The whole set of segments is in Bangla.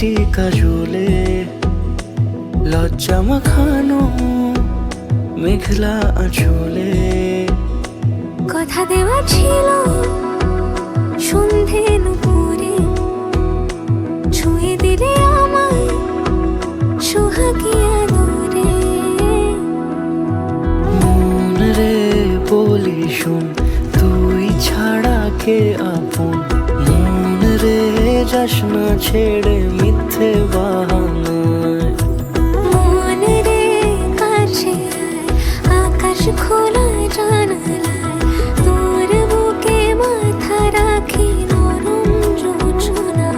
বৃষ্টি কাজলে লজ্জা মাখানো মেঘলা আঁচলে কথা দেওয়া ছিল সন্ধে নুপুরে ছুঁয়ে দিলে আমায় সোহাগী আদরে। মন রে বলি শোন তুই ছাড়া কে আপন, মন রে যাস না ছেড়ে মিথ্যে বাহানায়। মন রে কাছে আয়, আকাশ খোলা জানালায় তোর বুকে মাথা রাখি নরম জোছনায়।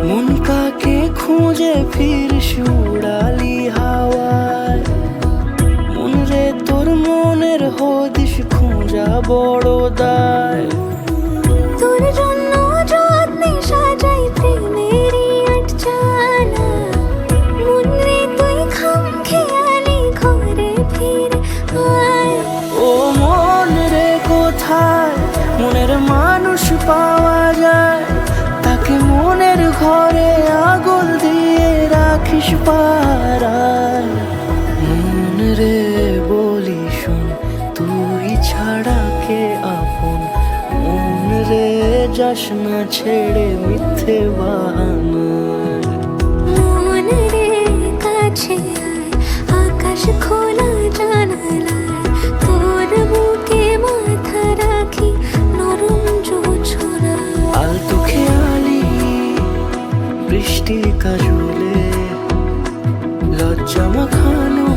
মন কাকে খুঁজে ফিরিস উড়ালি হাওয়ায়, মন রে তোর মনের হদিস খোঁজা বড় দায়। তোর জন্য যত্নে সাজাই প্রেমেরই আটচালা, মন রে তুই খামখেয়ালি ঘরে ফিরে আয়। ও মন রে কোথায় মনের মানুষ পাওয়া যায়, তাকে মনের ঘরে আগুন দিয়ে রাখিস পাড়ায়। মন রে বলি শোন তুই ছাড়া কে আপন, মন রে যাস না ছেড়ে মিথ্যে বাহানায়। মন রে কাছে আয়, আকাশ খোলা জানালায় তোর বুকে মাথা রাখি নরম জোছনায়। আলতো খেয়ালি বৃষ্টি কাজলে লজ্জা মাখানো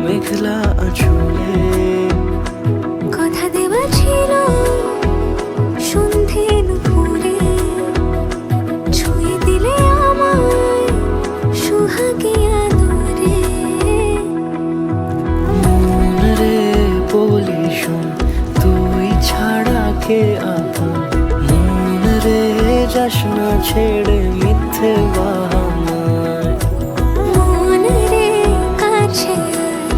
মেঘলা আঁচলে কথা দেওয়া ছিল সন্ধে নুপুরে ছুঁয়ে দিলে আমায় সোহাগী আদরে। মন রে বলি শোন তুই ছাড়া কে আপন, মন রে যাস না ছেড়ে মিথ্যে বাহানায়। মন রে কাছে আয়,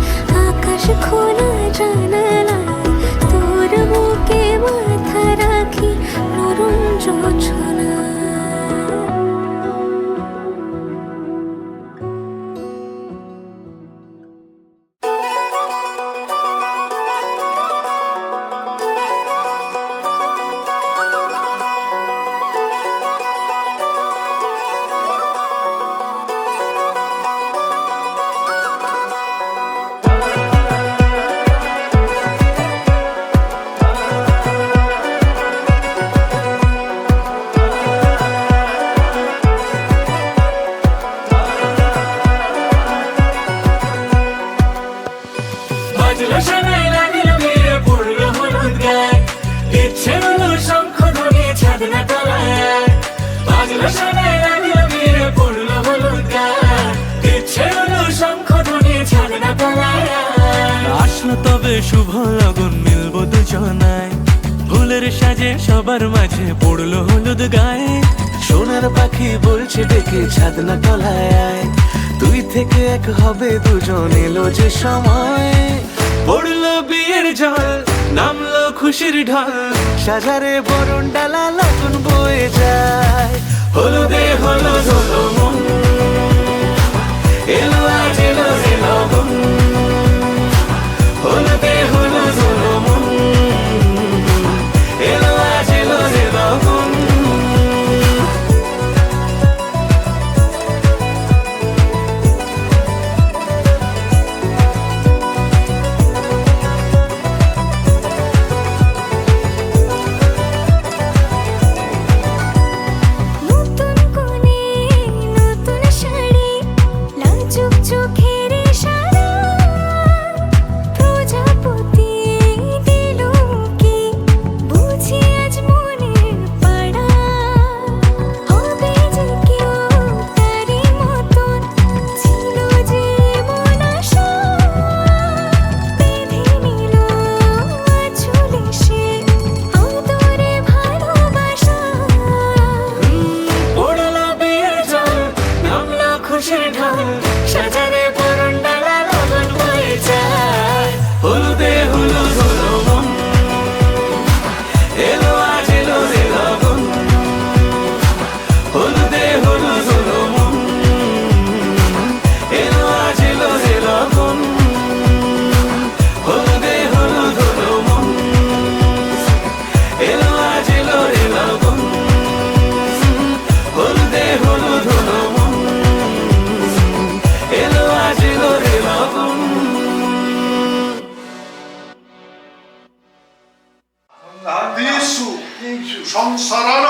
আকাশ খোলা জানালায় তোর বুকে মাথা রাখি নরম জোছনায়। বাজলো শোনাই লাগিল মেরে পড়লো হলুদ গায়ে, ইচ্ছে হলো শঙ্খ ধ্বনি ছাদ না তলায়। বাজলো শোনাই লাগিল মেরে পড়লো হলুদ গায়ে, ইচ্ছে হলো শঙ্খ ধ্বনি ছাদ না তলায়। আসলো তবে শুভ লগন মিলবো দুজনায়, ফুলের সাজে সবার মাঝে পড়লো হলুদ গায়ে। সোনার পাখি বলছে ডেকে ছাদ না তলায় আয়, তুই থেকে এক হবে দুজন এলো যে সময়। পড়লো বিয়ের জল নামলো খুশির ঢল, সাজারে বরণ ডালা লগন বয়ে যায়। হলুদে হলুদ হলো মন, এলো আজ এলো রে লগন। হলুদে হলুদ হলো মন, এলো আজ এলো রে লগন।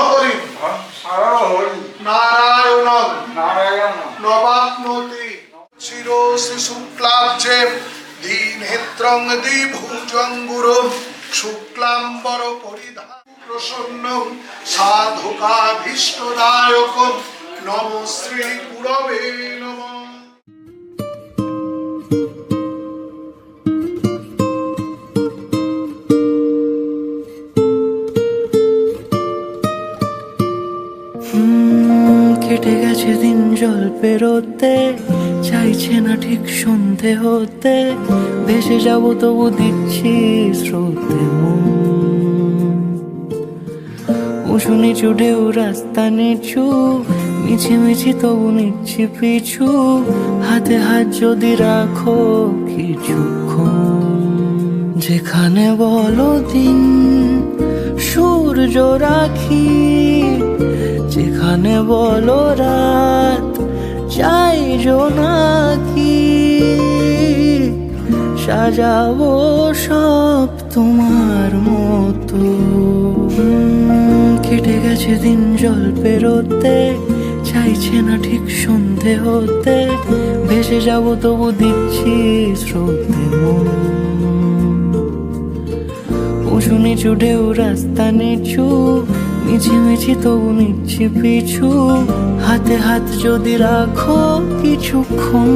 হরি নারায়ণ নবাপ্নোতি শিরোসি শুক্লাব্জে দীনেত্রং দ্বিভুজঙ্গুরম শুক্লাম্বর পরিধান প্রসন্নম সাধুকাভীষ্টদায়কম নম শ্রী গুরবে নমঃ। কেটে গেছে দিন জল পেরোতে, চাইছে না ঠিক সন্ধে হতে, ভেসে যাব তবু দিচ্ছি স্রোতে মন। উঁচু নিচু ঢেউ রাস্তা নিচু, মিছিমিছি তবু নিচ্ছি পিছু, হাতে হাত যদি রাখো কিছুক্ষণ। যেখানে বলো দিন সূর্য রাখি, যেখানে বলো রাত চাই জোনাকি, সাজাবো সব তোমার মতো। কেটে গেছে দিন জল পেরোতে, চাইছে না ঠিক সন্ধে হতে, ভেসে যাব তবু দিচ্ছি স্রোতে মন। উঁচু নিচু ঢেউ রাস্তা নিচু, মিছিমিছি তবু নিচ্ছি পিছু, হাতে হাত যদি রাখো কিছুক্ষণ।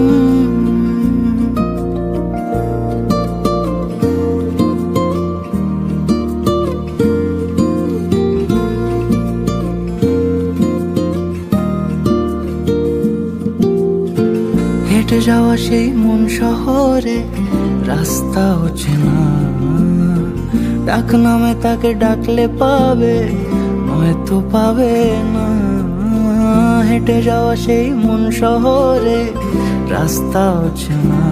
হেঁটে যাওয়া সেই মন শহরে রাস্তা অচেনা, ডাক নামে তাকে ডাকলে পাবে, নয়তো পাবে না। হেঁটে যাওয়া সেই মন শহরে রাস্তা অচেনা,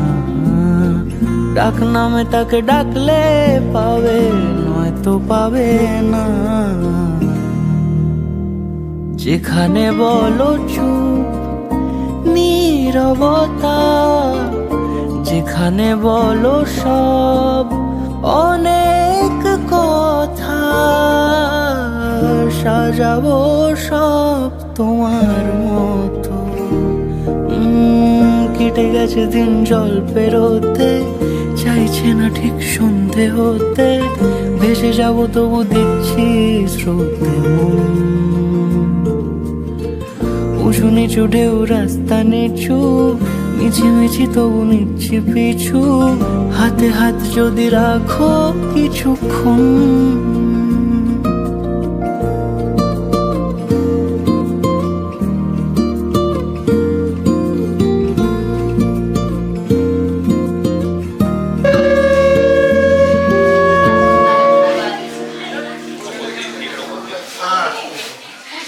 ডাক নামে তাকে ডাকলে পাবে, নয়তো পাবে না। যেখানে বলো চুপ নীরবতা, যেখানে বলো সব অনেক কথা, সাজাবো সব তোমার মতো। কেটে গেছে দিন জল পেরোতে, চাইছে না ঠিক সন্ধে হতে, ভেসে যাব তবু দিচ্ছি স্রোতে মন। উঁচু নিচু ঢেউ রাস্তা নিচু, মিছিমিছি তবু নিচ্ছি পিছু, হাতে হাত যদি রাখো কিছুক্ষণ।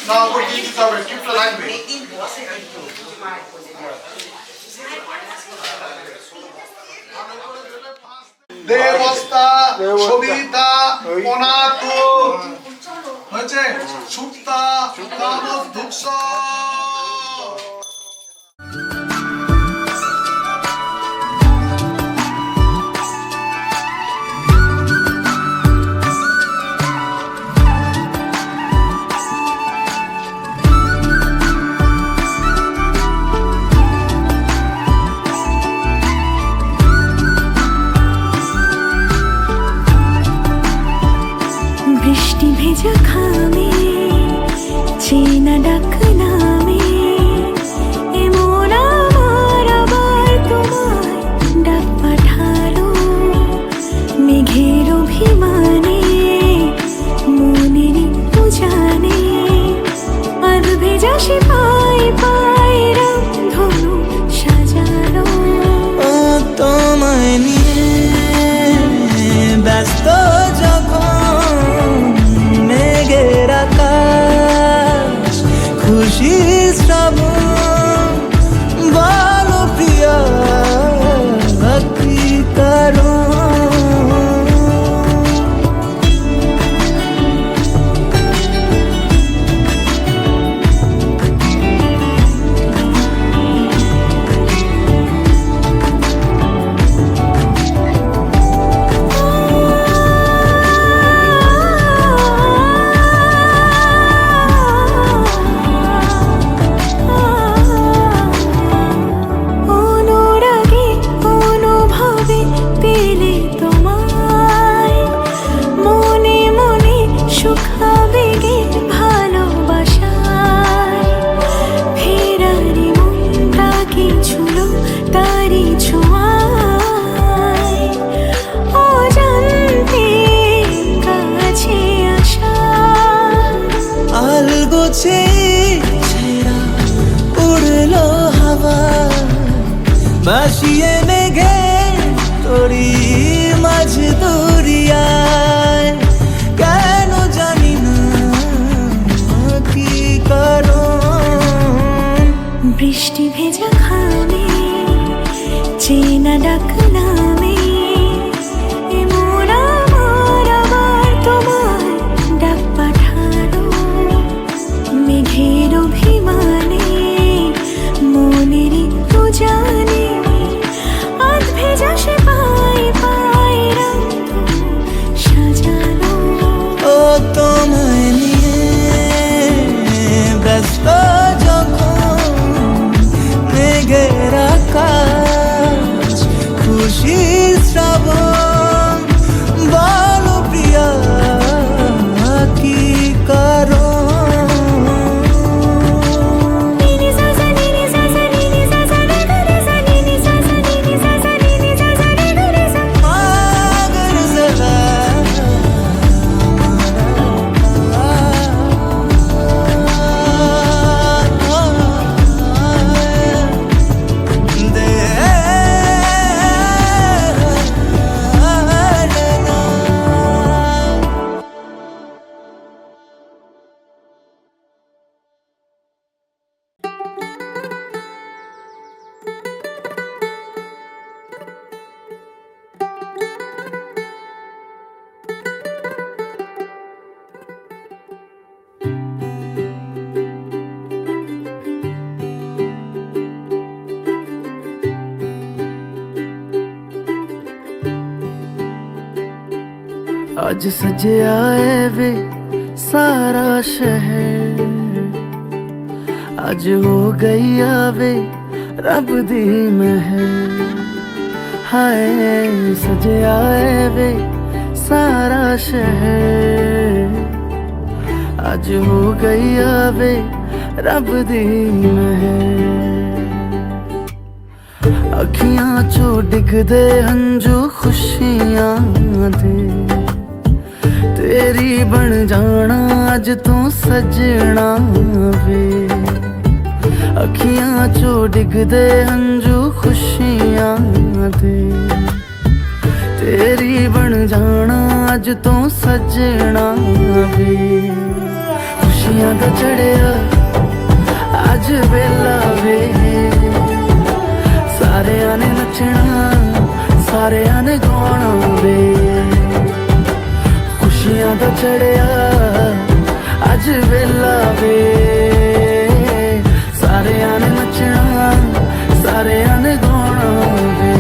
না ওপর দিয়ে দিতে হবে, টিপটা লাগবে। দেবস্তা সবিতা অনাথ হয়েছে সুক্তা কামধুক্স। বৃষ্টি ভেজা খামে চেনা ডাক নামে, এমন আমার আবার তোমায় ডাক পাঠালো। মেঘের অভিমানে মনের উজানে, আর ভেজা সে পাই পাই ধনু সাজালো। তোমায় নিয়ে ব্যস্ত যখন মেঘের আকাশ, খুশি শ্রাবণ বলো প্রিয়া কি কারণ। কাছে ছেড়া উড়লো হাওয়া ভাসিয়ে মেঘে তোরি মাঝ দরিয়ায় কেন জানি না কি কারণ বৃষ্টি ভেজা খামে চেনা ডাক নামে এমন আমার আবার তোমার ডাক পাঠানো মেঘের অভিমানে মনের একটু জানে আধ ভেজা সে পায় পায় রঙ সাজানো ও তোমায় নিয়ে ব্যস্ত যখন মেঘের আকাশ খুশির শ্রাবণ বলো প্রিয়া কি কারণ নিনি সাজা নিনি সাজা নিনি সাজা রে রে সা নিনি সাজা নিনি সাজা নিনি সাজা রে রে সা मगर जरा दे आज सजया है वे सारा शहर आज हो गई आवे रब दी महर हाय सजया है वे सारा शहर आज हो गई आवे रब दी महर अखियां चो डिगदे हंजू खुशियां दे तेरी बन जाना अज तू सजना वे अखियां चो डिगदे हंजू खुशियां दे तेरी बन जाना अज तू सजना वे खुशियां दा चढ़िया अज वेला वे सारेयां ने नचना सारेयां ने गाना वे खुशियां दा चढ़िया अज वेला वे सारेयां ने नचना सारेयां ने गाना वे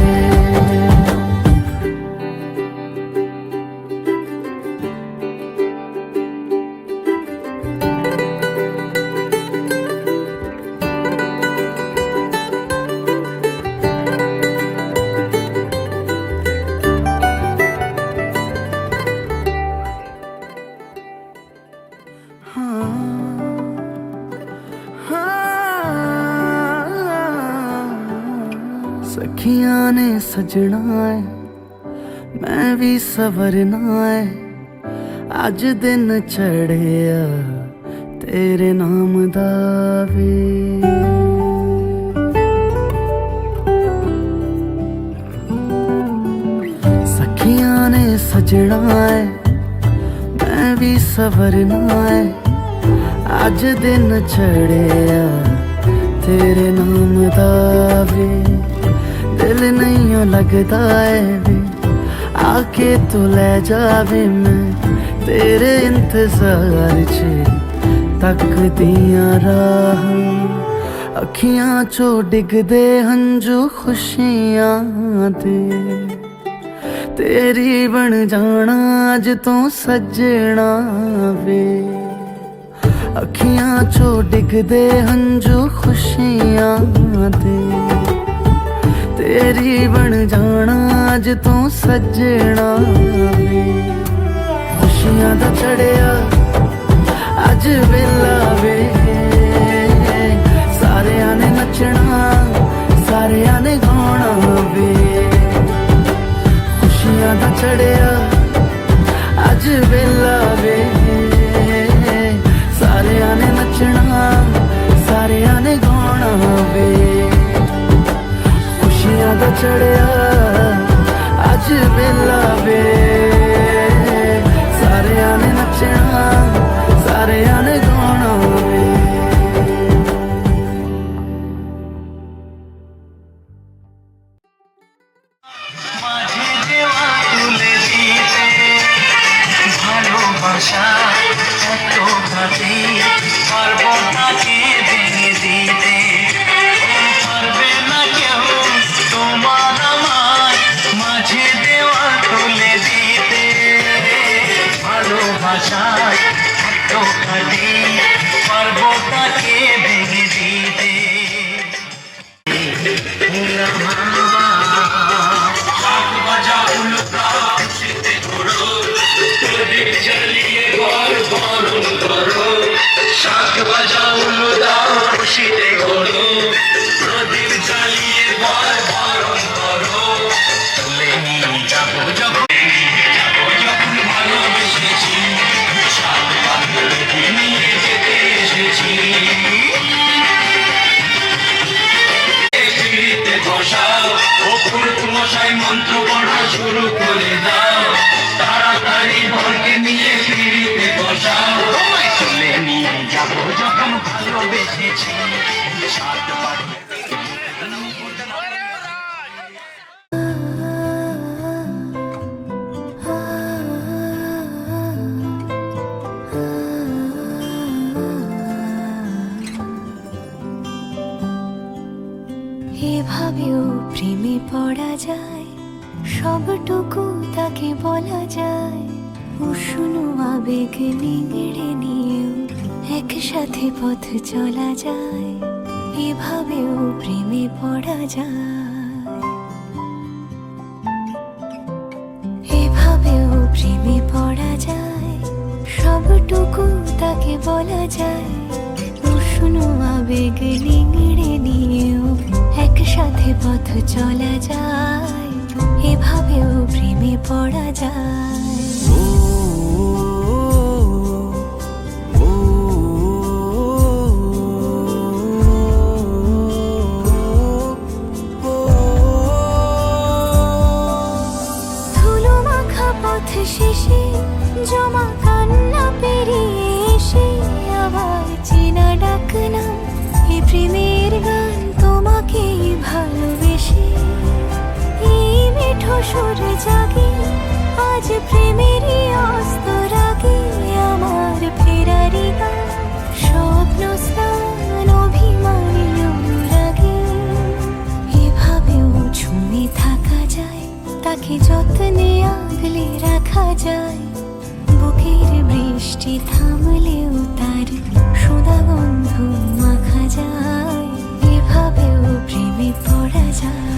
सखियां ने सजना है मैं भी सवरना है अज दिन चढ़िया तेरे नाम दा वे सखियां ने सजना है मैं भी सवरना है अज दिन चढ़िया तेरे नाम दा वे दिल नहीं लगता है वे आके तू ले जावे मैं तेरे इंतजार च तक दिया राह अखियां चो डिगदे हंजू खुशियां दे तेरी बन जाना अज तू सजना वे अखियां चो डिगदे हंजू खुशियां दे तेरी बन जाना अज तू सजना वे खुशियां दा चढ़िया अज वेला वे सारेयां ने नचना सारेयां ने गाना वे खुशियां दा चढ़िया अज वेला वे सारेयां ने नचना नचना सारे आने गाना वे खुशियां दा चढ़िया अज वेला वे सारे आने नचना सारे आने गाना वे মাঝে দেওয়া তুলে দিতে ভালোবাসা এত ভাবে পারবো তাকে ভেঙে দিতে পারবে না কেউ তোমার আমার মাঝে দেওয়া তুলে দিতে ভালোবাসা এত ভাবে পারবো তাকে ভেঙে দিতে শাক বাজাও দাও খুশিতে ঘোরো প্রদীপ জ্বালিয়ে বর বরণ করো তুলে নিয়ে যাবো যখন ভালোবেসেছি সাত পাখি নিয়ে যেতে এসেছি পিড়িতে বসাও অপুর মশাই মন্ত্র পড়া শুরু করে দাও তাড়াতাড়ি ভরকে নিয়ে পিড়িতে বসাও তুলে নিয়ে যাবো যখন ভালোবেসেছি সাত পাখি এভাবেও প্রেমে পড়া যায় সবটুকু তাকে বলা যায় উষ্ণ আবেগ নিংড়ে নিয়েও একসাথে পথ চলা যায় এভাবেও প্রেমে পড়া যায় এভাবেও প্রেমে পড়া যায় সবটুকু তাকে বলা যায় উষ্ণ আবেগ নিংড়ে নিয়েও একসাথে পথ চলা যায় এভাবেও প্রেমে পড়া যায় ধুলো মাখা পথ শেষে জমা কান্না পেরিয়ে এসে আবার চেনা ডাকনা এ প্রেমের গান তোমাকেই ভালোবেসে এই মিঠো সুর জাগে আজ প্রেমেরই অস্ত রাগে আমার ফেরারি গান স্বপ্ন স্নান অভিমানী অনুরাগে এভাবেও ঝুমে থাকা যায় তাকে যত্নে আগলে রাখা যায় বুকের বৃষ্টি থামলেও তার সোদা গন্ধ মাখা যায় এভাবেও প্রেমে পড়া যায়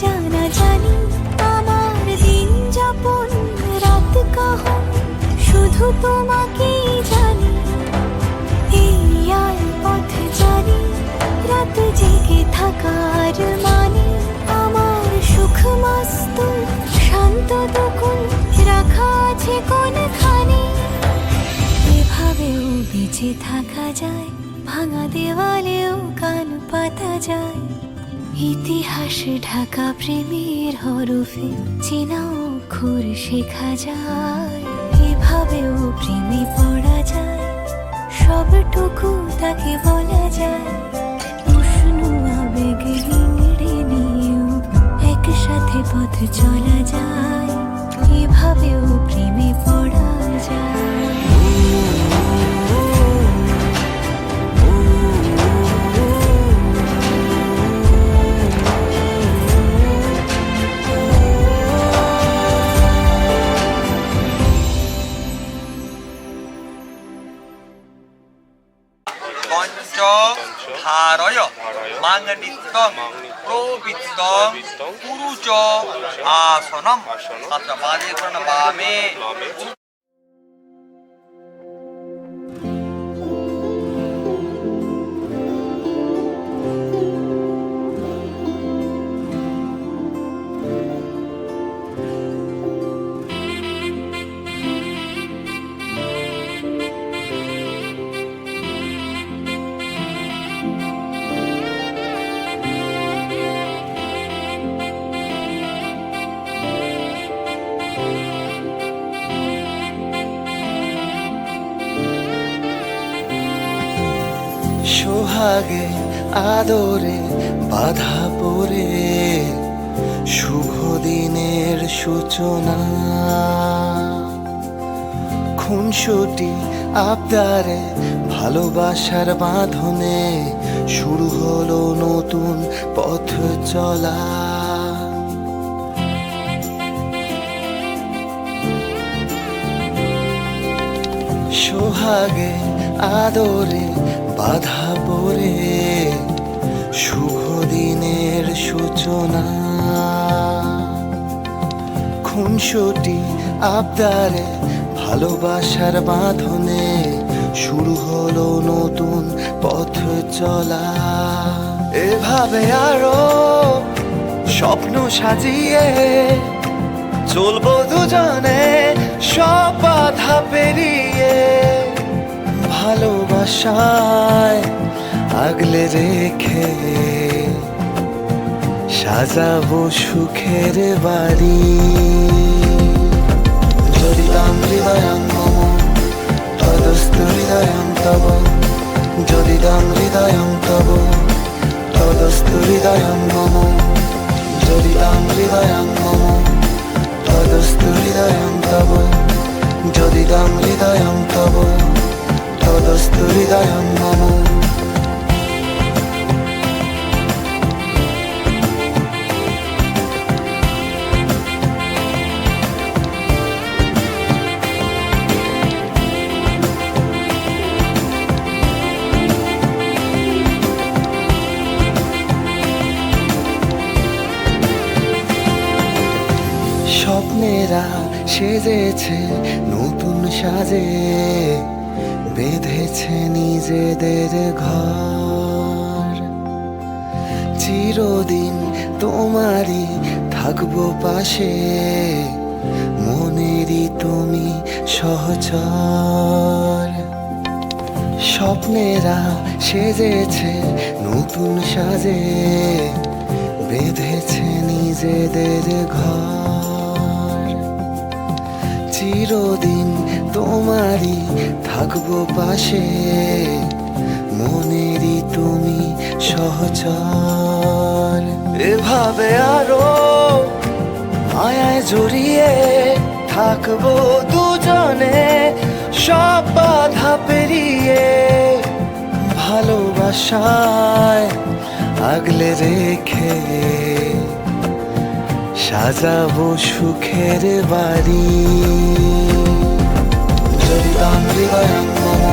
জানা জানি আমার দিন যাপন রাত কাহন শুধু তোমাকেই জানি এই আর পথ জানি রাত জেগে থাকার মানে আমার সুখ মস্ত শান্ত দুকুল রাখা আছে কোনখানে এভাবেও বেঁচে থাকা যায় ভাঙা দেওয়ালেও কান পাতা যায় ইতিহাস ঢাকা প্রেমের হরফে চেনা অক্ষর শেখা যায় এভাবেও প্রেমে পড়া যায় সবটুকু তাকে বলা যায় উষ্ণ আবেগ নিংড়ে নিয়েও একসাথে পথ চলা যায় এভাবেও প্রেমে পড়া যায় পঞ্চ ধারয় মাঙ্গনিত্যং প্রবৃত্তং পুরুচ আসনম তত্র বাদে প্রণবামে। সোহাগে আদরে বাধা পড়ে শুভ দিনের সূচনা, খুনসুটি আবদারে ভালোবাসার বাঁধনে শুরু হলো নতুন পথ চলা। সোহাগে আদরে বাধা পড়ে শুভ দিনের সূচনা, খুনসুটি আবদারে ভালোবাসার বাঁধনে শুরু হলো নতুন পথ চলা। এভাবে আরো স্বপ্ন সাজিয়ে চলবো দুজনে সব বাধা পেরিয়ে, ভালোবাসায় আগলে রেখে সাজাবো সুখের বাড়ি। যদি তাম হৃদয়ং মম তদস্তু হৃদয়ং তব, যদি তাম হৃদয়ং তব তদস্তু হৃদয়ং মম, যদি তাম হৃদয়ং মম তদস্তু হৃদয়ং তব, যদি তাম হৃদয়ং তব তদস্তু হৃদয়ং মম। স্বপ্নেরা সেজেছে নতুন সাজে, বেঁধেছে নিজেদের ঘর। চিরদিন তোমারই থাকবো পাশে, মনেরই তুমি সহচর। স্বপ্নেরা সেজেছে নতুন সাজে, বেঁধেছে নিজেদের ঘর। চিরদিন তোমারই থাকবো পাশে, মনেরই তুমি সহচর। এভাবে আরো মায়ায় জড়িয়ে থাকবো দুজনে সব বাধা পেরিয়ে, ভালোবাসায় আগলে রেখে সাজাবো সুখের বাড়ি। যদি তাম হৃদয়ং মম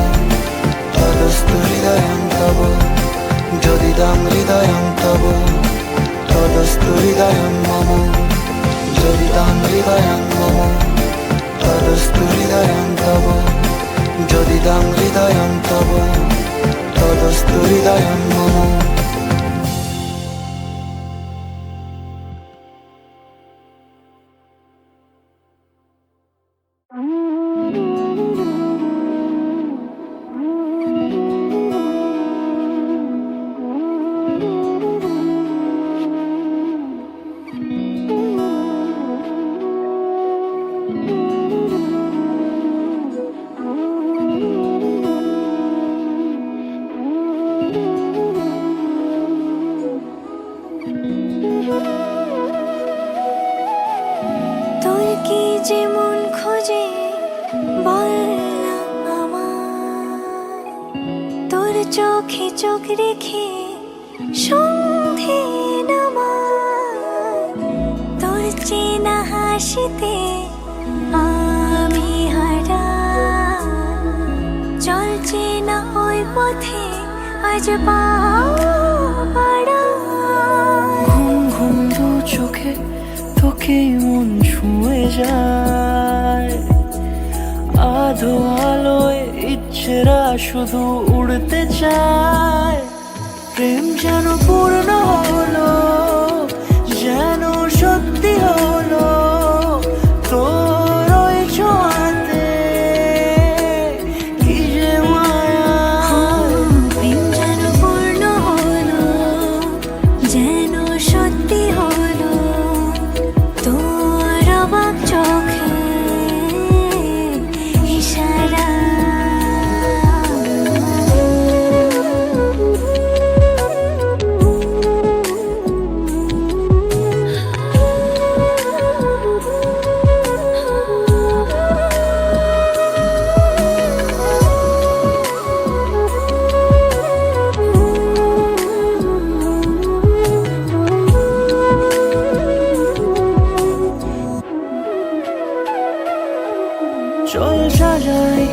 তদস্তু হৃদয়ং তব, যদি তাম হৃদয়ং তব তদস্তু হৃদয়ং মম, যদি তাম হৃদয়ং মম তদস্তু হৃদয়ং তব, যদি তাম হৃদয়ং তব তদস্তু হৃদয়ং মম। তোর কি যেমন খোঁজে বল না আমায়, তোর চোখে চোখ রেখে সন্ধে নামায়, তোর চেনা হাসিতে আমি হারা, চল চেনা ওই পথে আজ পাড়া ঘুম ঘুম দু চোখে তোকেই মন ছুঁয়ে যায়, আধো আলোয় ইচ্ছেরা শুধু উড়তে চায়। প্রেম যেন পূর্ণ হলো, যেন সত্যি হলো তোর ওই ছোঁয়াতে, কি যে মায়া। প্রেম যেন পূর্ণ হলো, যেন সত্যি হলো তোর অবাক চোখে ইশারা। চল সাজাই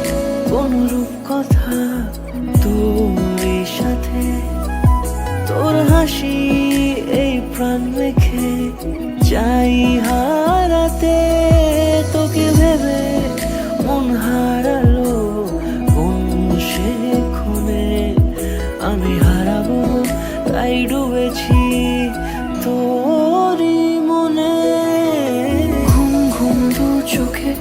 কোন রূপ কথা তোর সাথে, তোর হাসি এই প্রাণ মেখে চাই হারাতে। তোকে ভেবে মন হারালো কোন সে ক্ষণে, আমি হারাবো তাই ডুবেছি তোরই মনে। ঘুম ঘুম দু চোখে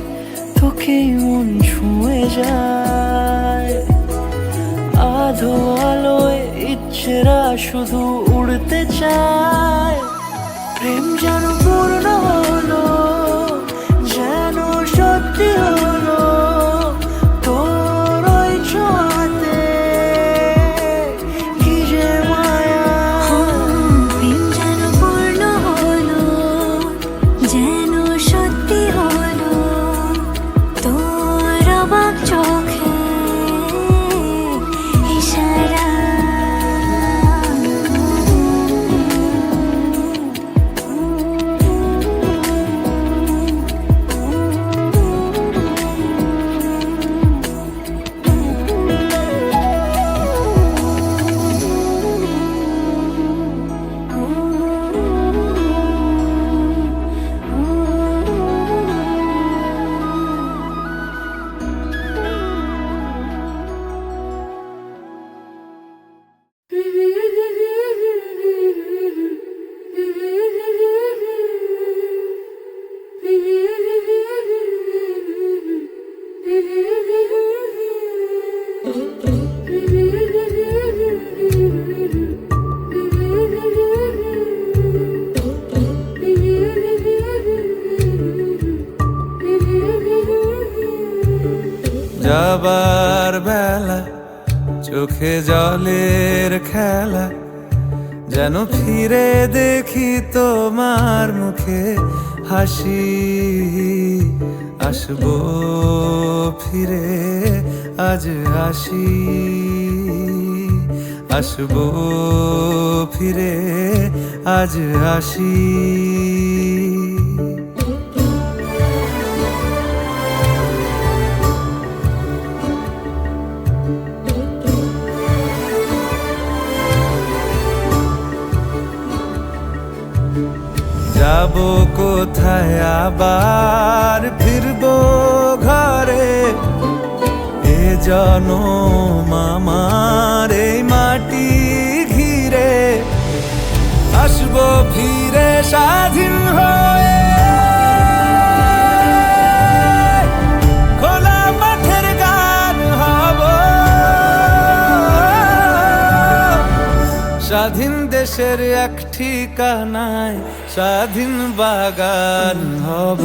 তোকেই মন ছুঁয়ে যায়, আধো আলোয় ইচ্ছেরা শুধু উড়তে চায়। প্রেম যেন পূর্ণ হলো, যেন সত্যি হলো তোর ওই ছোঁয়াতে, কি যে মায়া। প্রেম যেন পূর্ণ হলো, যেন সত্যি হলো তোর অবাক চোখে ইশারা। যাবার বেলা চোখে জলের খেলা, যেন ফিরে দেখি তোমার মুখে হাসি। আসবো ফিরে আজ আসি, আসবো ফিরে আজ আসি। যাবো কোথায় আবার ফিরবো ঘরে, এ জনম আমার এই মাটি ঘিরে। আসবো ফিরে স্বাধীন হয়ে, খোলা মাঠের গান হব, স্বাধীন দেশের এক ঠিকানায় স্বাধীন বাগান হব।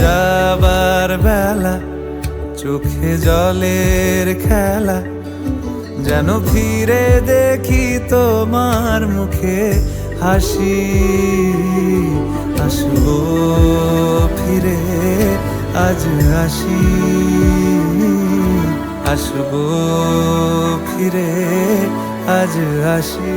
যাবার বেলা চোখে জলের খেলা, যেন ফিরে দেখি তোমার মুখে হাসি। আসবো ফিরে আজ আসি, আসবো ফিরে আজ আসি।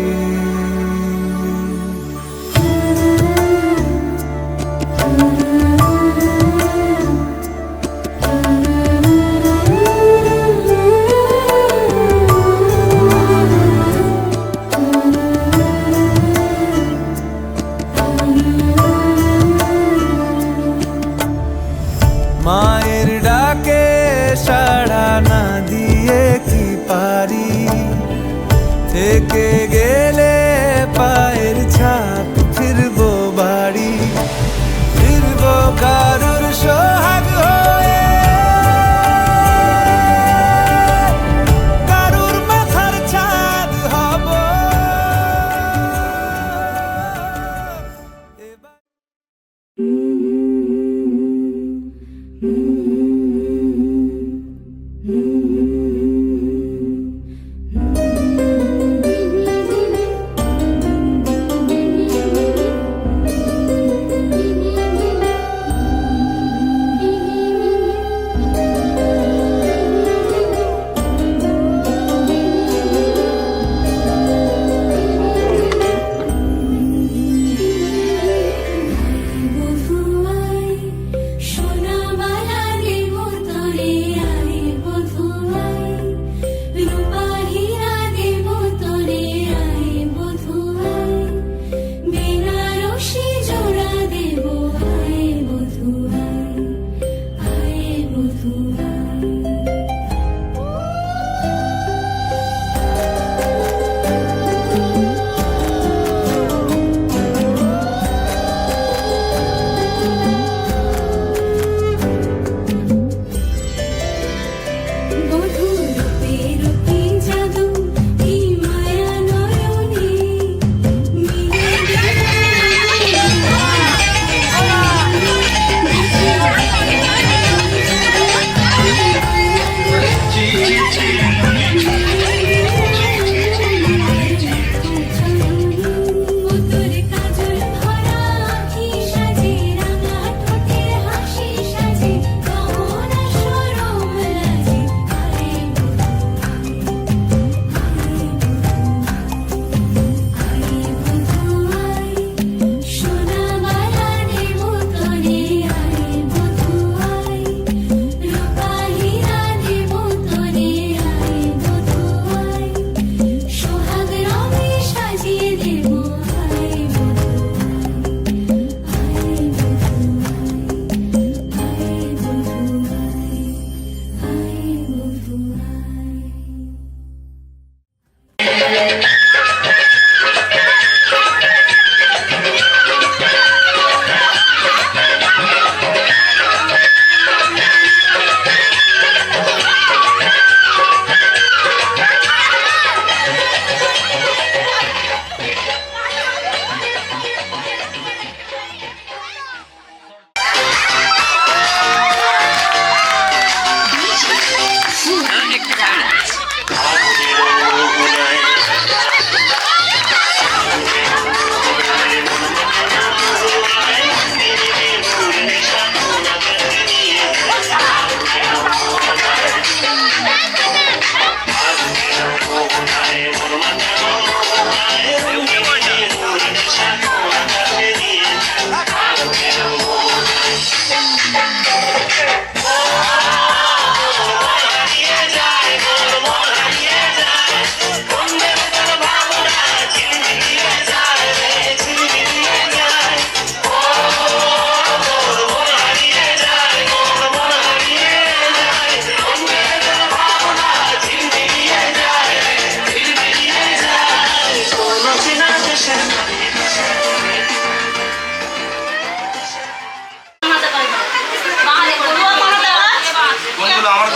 কোনগুলো আমার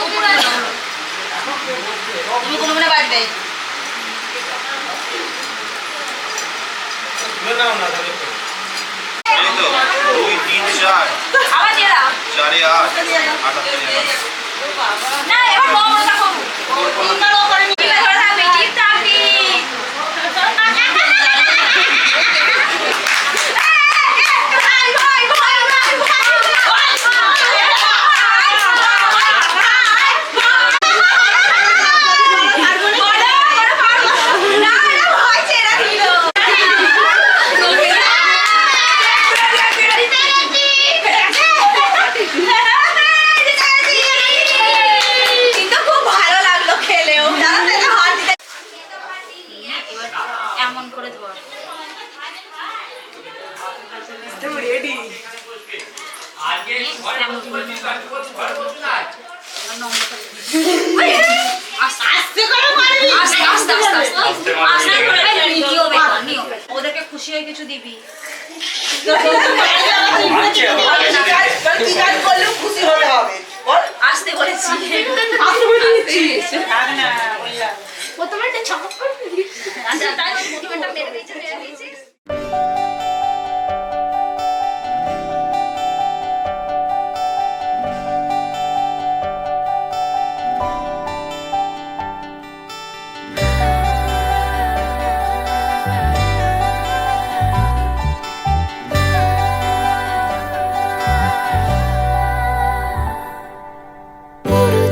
কোনগুলো তুমি কোনো মনে বাড়বে এই তো 2 3 4 আবার দিয়ে দাও 4 8 না এবার বড়টা করব কোনটাও করে নিবি ধরে থাকবে টিপ টাপি এমন করে দেবো ওদেরকে খুশি হয়ে কিছু দিবি খুশি হতে হবে আসতে বলেছি প্রথমে একটা চমক করে আচ্ছা তাই প্রথমে একটা মেরে দিয়েছি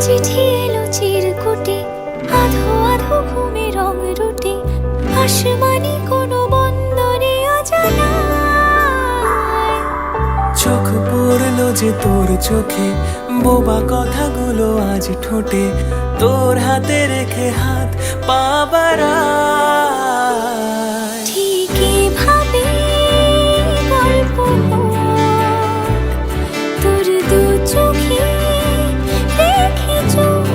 চিঠি এলো চিরকুটে আধো আধো ঘুমে রং রুটে আসমানি কোনো বন্দরে অজানা চোখ পড়লো যে তোর চোখে বোবা কথাগুলো আজ ঠোঁটে তোর হাতে রেখে হাত পা বাড়ায় ঠিকই ভাবে গল্প তোর দু চোখে রেখে চোখ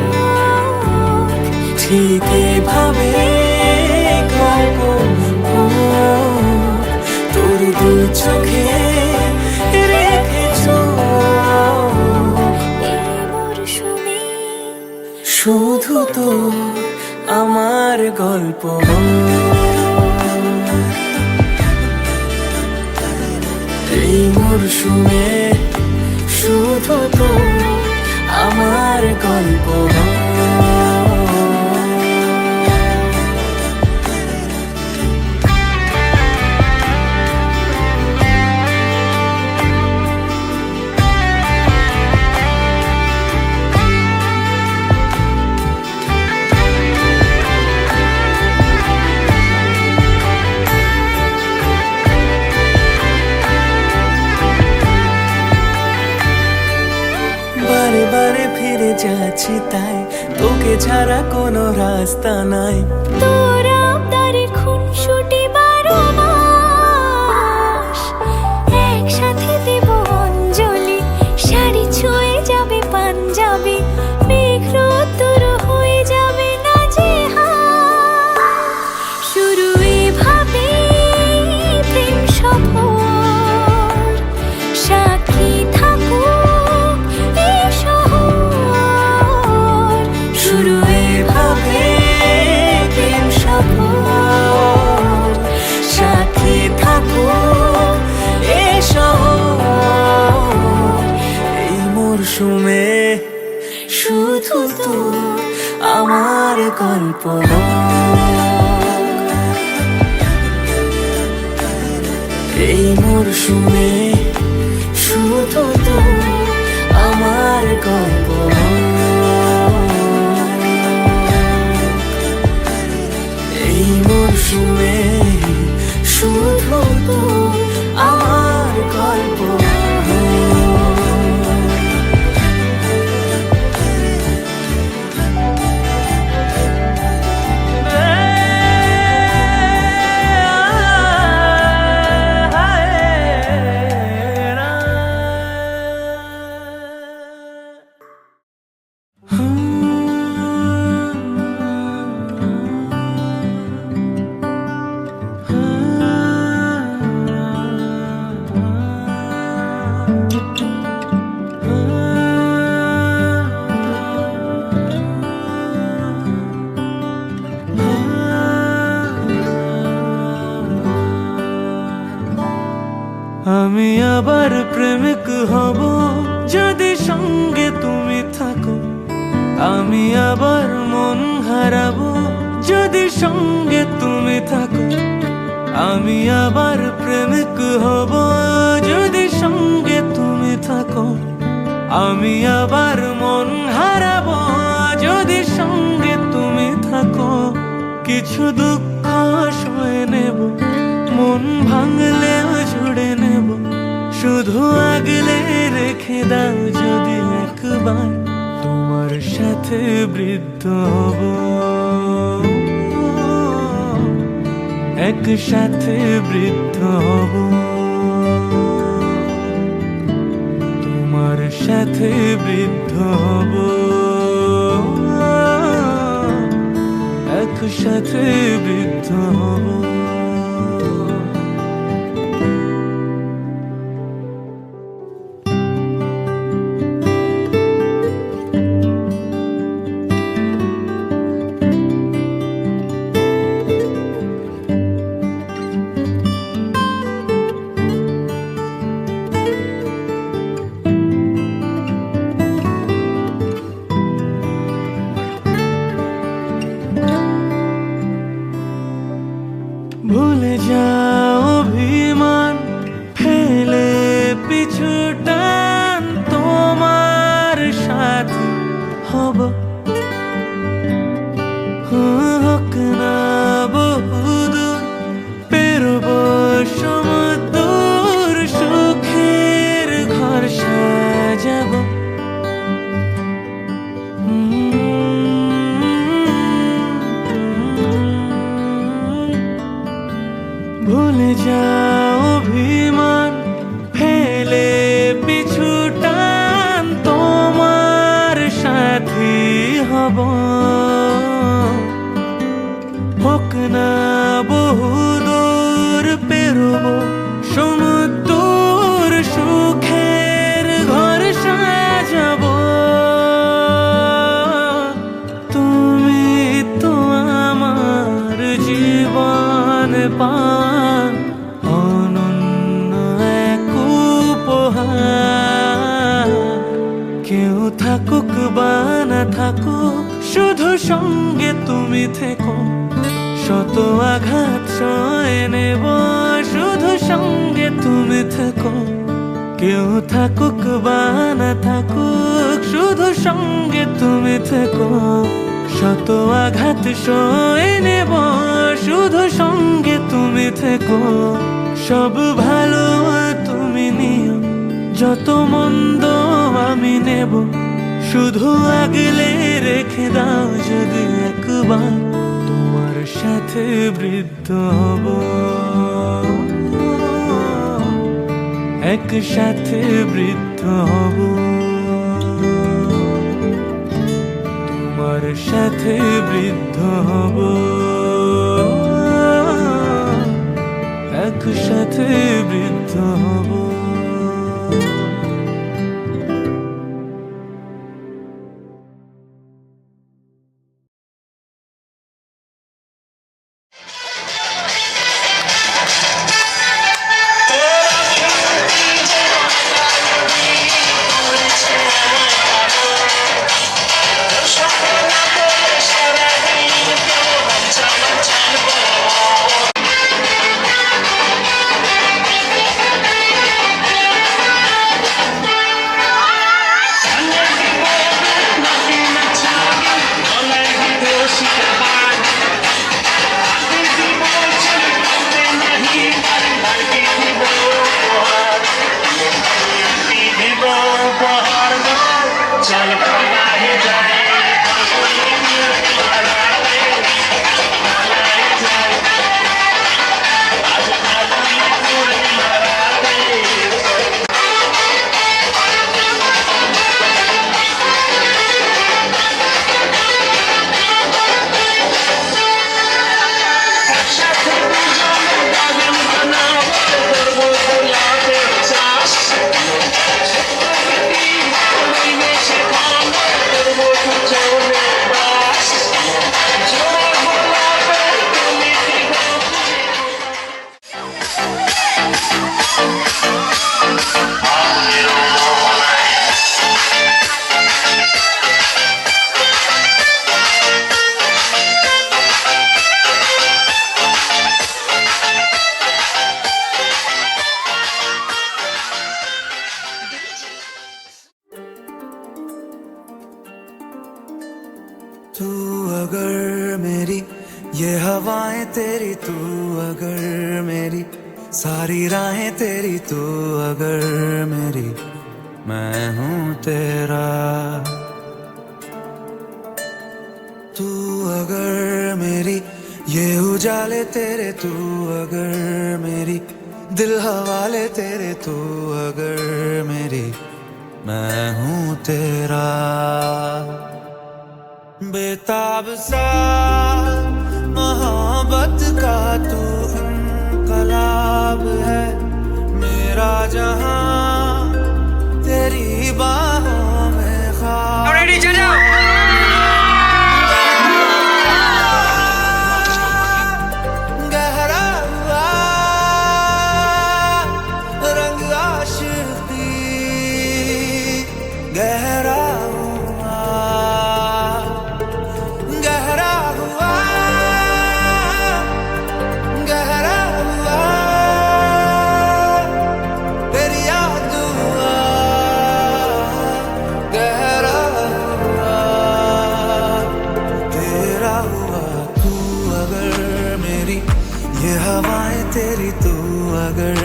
ঠিক এভাবে গল্প হোক, তোর দু চোখে রেখে চোখ। এই মরশুমে শুধু তো আমার গল্প এই মরশুমে শুধু তো আমার গল্প বারে বারে ফিরে যাচ্ছি তাই তোকে ছাড়া কোনো রাস্তা নাই তোর আবদারে খুনসুটি 12 মাস একসাথে দেব অঞ্জলি শাড়ি ছুঁয়ে যাবে পাঞ্জাবি মেঘ রোদ্দুর হয়ে যাবে না যে শুরু এভাবে প্রেম সফর সাক্ষী থাকুক এই শহর শুরু এভাবে প্রেম সফর সাথী থাকো এ শহর এই মরশুমে শুধু তো আমার গল্প এই মরশুমে শুধু তো আমার গল্প এই মরশুমে শুধু তো আমার গল্প আমি আবার প্রেমিক হব যদি সঙ্গে তুমি থাকো, আমি আবার মন হারাবো যদি সঙ্গে তুমি থাকো, আমি আবার প্রেমিক হব যদি সঙ্গে তুমি থাকো, আমি আবার মন হারাবো যদি সঙ্গে তুমি থাকো। কিছু দুঃখ সয়ে নেব, মন ভাঙলেও জুড়ে নেব, শুধু আগলে রেখে দাও যদি একবার তোমার সাথে বৃদ্ধ হব, একসাথে বৃদ্ধ হব, তোমার সাথে বৃদ্ধ হব, একসাথে বৃদ্ধ হব। ভুলে যাও অভিমান, ফেলে পিছু টান, তোমার সাথে হব, হোক না বহুদূর, পেরোব সমুদ্র, সুখের ঘর সাজাব, ভুলে যাও অভিমান, ফেলে পিছু টান, তোমার সাথী হব, হোক না বহুদূর, পেরোব সমুদ্র, সুখের ঘর সাজাব, তুমি তো আমার জীবন পান, অনন্য এক উপহার। কেউ থাকুক বা না থাকুক, শুধু সঙ্গে তুমি থেকো, শত আঘাত সয়ে নেব, শুধু সঙ্গে তুমি থেকো। কেউ থাকুক বা না থাকুক, শুধু সঙ্গে তুমি থেকো, শত আঘাত সয়ে নেব, শুধু সঙ্গে তুমি থেকো। সব ভালো তুমি নিও, যত মন্দ আমি নেব, শুধু আগলে রেখে দাও যদি একবার তোমার সাথে বৃদ্ধ হব, একসাথে বৃদ্ধ হব, তোমার সাথে বৃদ্ধ হব, একসাথে বৃদ্ধ হব। तेरी तू अगर मेरी, सारी राहें तेरी तू अगर मेरी, मैं हूँ तेरा। तू अगर मेरी, ये उजाले तेरे तू अगर मेरी, दिल हवाले तेरे तू अगर मेरी, मैं हूँ तेरा। बेताब सा मोहब्बत का तू इनकलाब है, मेरा जहां तेरी बाहों में ख्वाब। गहरा हुआ रंग आशिकी, गहरा हुआ, गहरा हुआ, गहरा हुआ, तेरी याद हुआ, गहरा हुआ, तेरा हुआ। तू अगर मेरी, ये हवाएं तेरी तू अगर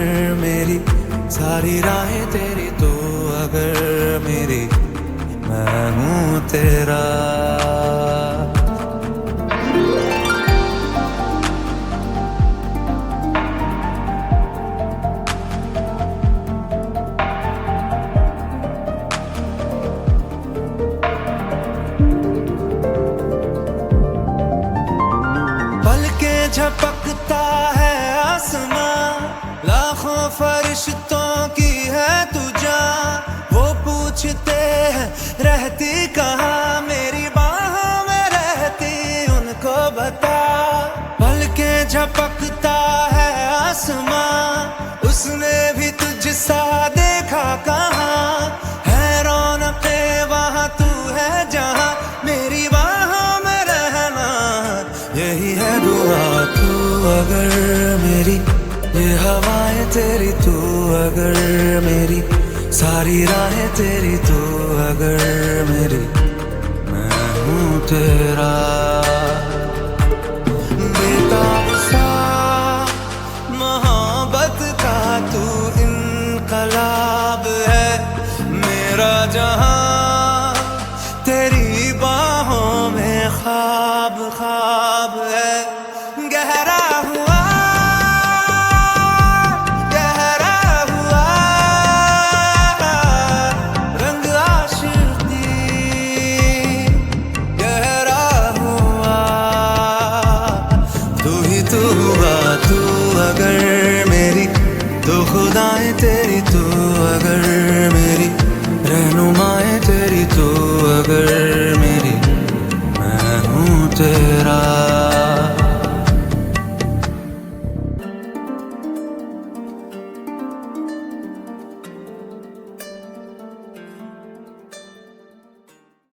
मेरी, सारी राहें तेरी तू अगर मेरी, मैं हूँ तेरा। पलके झपकता है आसमां, लाखों फरिश्तों की है तू जान। वो पूछते हैं रहती कहाँ, मेरी बाहों में रहती उनको बता। पलके झपकता है आसमां, उसने भी तुझसा देखा कहाँ। है रौनके वहाँ तू है जहाँ, मेरी बाहों में रहना यही है दुआ। तू अगर मेरी, ये हवाएं तेरी तू अगर मेरी, सारी राहें तेरी तू अगर मेरी, मैं हूँ तेरा। बेताब सा मोहब्बत का तू इनकलाब है, मेरा जहां तेरी बाहों में ख्वाब ख्वाब है। गहरा हुआ, गहरा हुआ, रंग आशिकी, गहरा हुआ, तू ही तू हुआ। तू अगर मेरी, तो खुदाएं तेरी तू अगर मेरी, रहनुमाएं तेरी तू अगर मेरी, मैं हूँ तेरा।